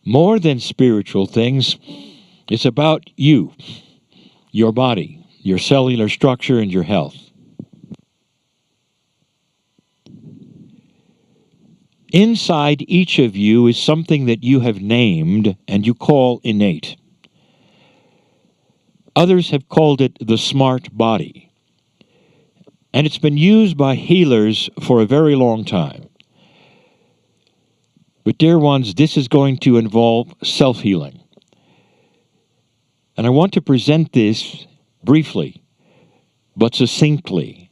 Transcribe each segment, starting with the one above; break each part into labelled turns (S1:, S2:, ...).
S1: More than spiritual things, it's about you, your body, your cellular structure, and your health. Inside each of you is something that you have named and you call innate. Others have called it the smart body. And it's been used by healers for a very long time. But dear ones, this is going to involve self-healing. And I want to present this briefly, but succinctly,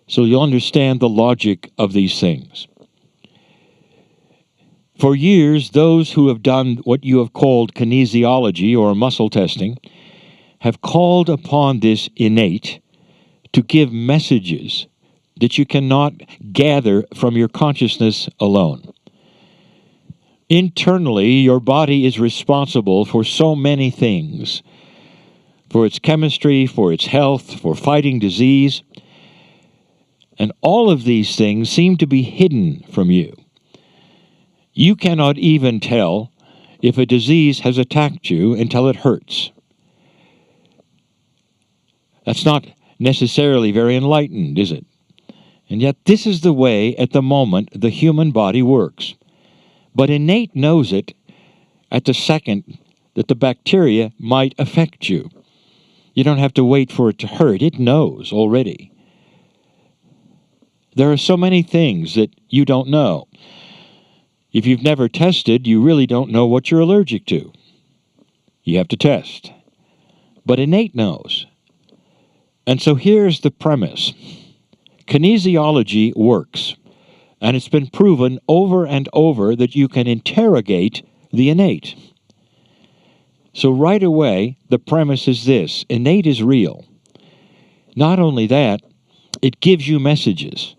S1: so you'll understand the logic of these things. For years, those who have done what you have called kinesiology or muscle testing have called upon this innate to give messages that you cannot gather from your consciousness alone. Internally, your body is responsible for so many things, for its chemistry, for its health, for fighting disease, and all of these things seem to be hidden from you. You cannot even tell if a disease has attacked you until it hurts. That's not necessarily very enlightened, is it? And yet this is the way, at the moment, the human body works. But innate knows it at the second that the bacteria might affect you. You don't have to wait for it to hurt. It knows already. There are so many things that you don't know. If you've never tested, you really don't know what you're allergic to. You have to test. But innate knows. And so here's the premise. Kinesiology works, and it's been proven over and over that you can interrogate the innate. So right away, the premise is this: innate is real. Not only that, it gives you messages.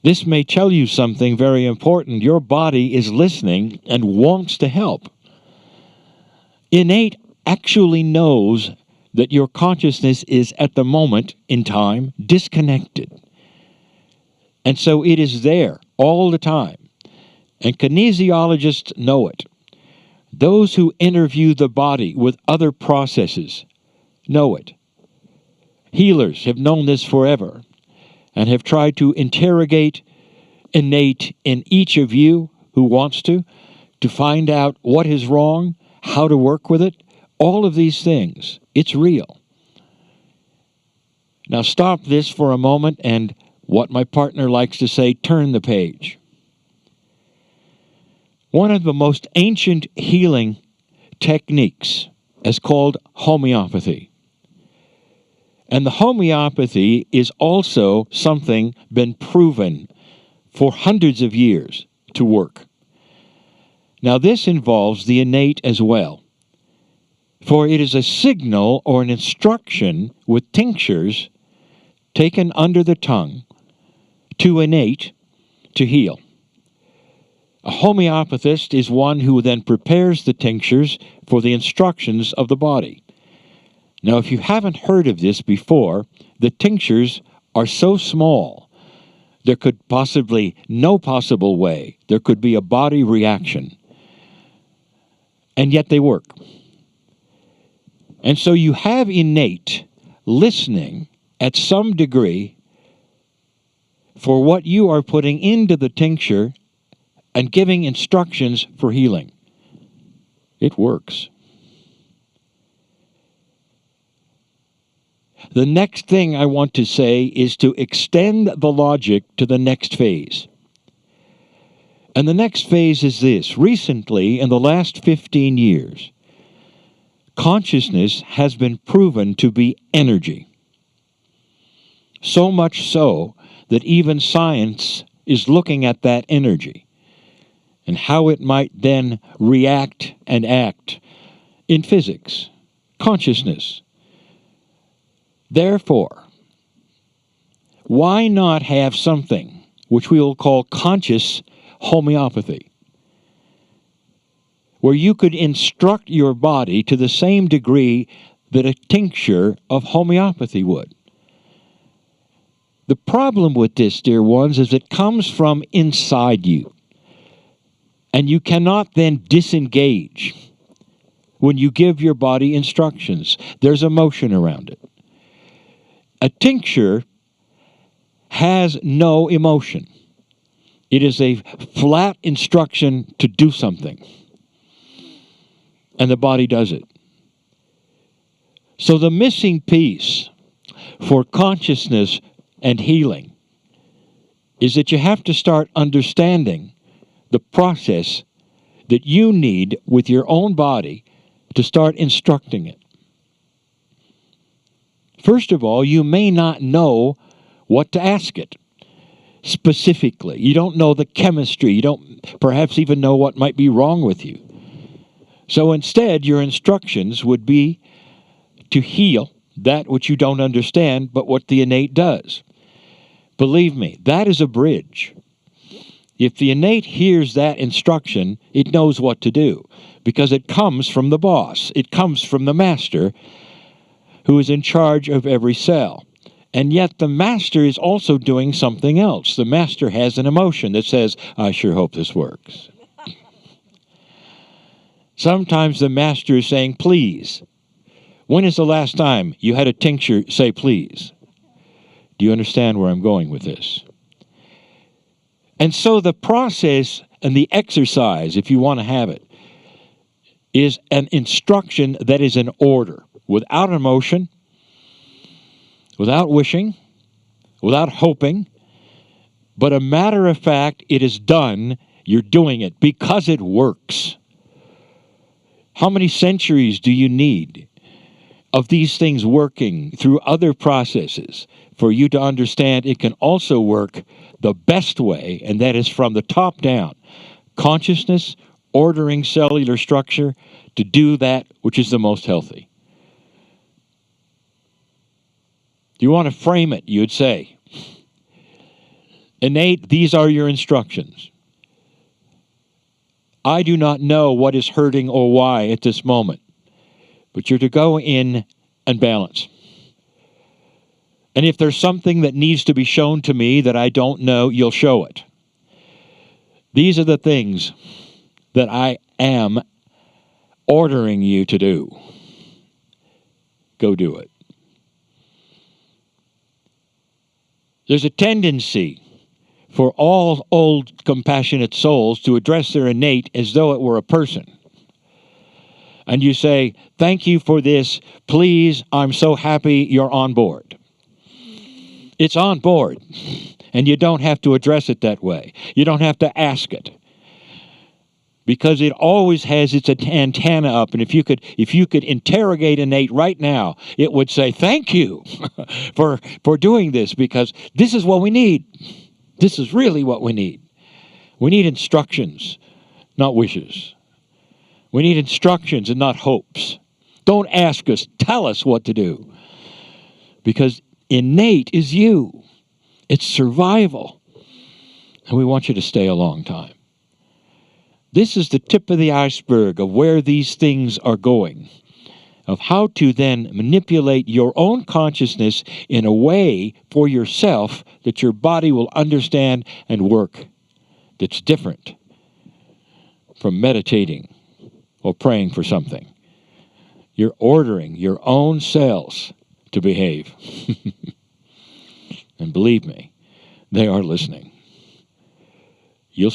S1: This may tell you something very important. Your body is listening and wants to help. Innate actually knows that your consciousness is at the moment in time disconnected. And so it is there all the time. And kinesiologists know it. Those who interview the body with other processes know it. Healers have known this forever and have tried to interrogate innate in each of you who wants to find out what is wrong, how to work with it, all of these things. It's real. Now stop this for a moment and, what my partner likes to say, turn the page. One of the most ancient healing techniques is called homeopathy. And the homeopathy is also something been proven for hundreds of years to work. Now this involves the innate as well, for it is a signal or an instruction with tinctures taken under the tongue to innate to heal. A homeopathist is one who then prepares the tinctures for the instructions of the body. Now, if you haven't heard of this before, the tinctures are so small, there could possibly, no possible way, there could be a body reaction. And yet they work. And so you have innate listening at some degree for what you are putting into the tincture and giving instructions for healing. It works. The next thing I want to say is to extend the logic to the next phase. And the next phase is this. Recently, in the last 15 years, consciousness has been proven to be energy. So much so that even science is looking at that energy and how it might then react and act in physics, consciousness. Therefore, why not have something which we will call conscious homeopathy, where you could instruct your body to the same degree that a tincture of homeopathy would? The problem with this, dear ones, is it comes from inside you. And you cannot then disengage when you give your body instructions. There's emotion around it. A tincture has no emotion. It is a flat instruction to do something. And the body does it. So the missing piece for consciousness and healing is that you have to start understanding the process that you need with your own body to start instructing it. First of all, you may not know what to ask it specifically. You don't know the chemistry. You don't perhaps even know what might be wrong with you. So instead, your instructions would be to heal that which you don't understand, but what the innate does. Believe me, that is a bridge. If the innate hears that instruction, it knows what to do, because it comes from the boss. It comes from the master who is in charge of every cell. And yet the master is also doing something else. The master has an emotion that says, I sure hope this works. Sometimes the master is saying, please. When is the last time you had a tincture say please? Do you understand where I'm going with this? And so the process and the exercise, if you want to have it, is an instruction that is in order, without emotion, without wishing, without hoping, but a matter of fact, it is done. You're doing it because it works. How many centuries do you need of these things working through other processes for you to understand it can also work the best way, and that is from the top down? Consciousness, ordering cellular structure to do that which is the most healthy. Do you want to frame it? You'd say, innate, these are your instructions. I do not know what is hurting or why at this moment, but you're to go in and balance. And if there's something that needs to be shown to me that I don't know, you'll show it. These are the things that I am ordering you to do. Go do it. There's a tendency for all old compassionate souls to address their innate as though it were a person. And you say, thank you for this. Please, I'm so happy you're on board. It's on board. And you don't have to address it that way. You don't have to ask it. Because it always has its antenna up. And if you could interrogate innate right now, it would say, thank you for doing this, because this is what we need. This is really what we need. We need instructions, not wishes. We need instructions and not hopes. Don't ask us, tell us what to do. Because innate is you. It's survival. And we want you to stay a long time. This is the tip of the iceberg of where these things are going, of how to then manipulate your own consciousness in a way for yourself that your body will understand and work that's different from meditating or praying for something. You're ordering your own cells to behave. And believe me, they are listening. You'll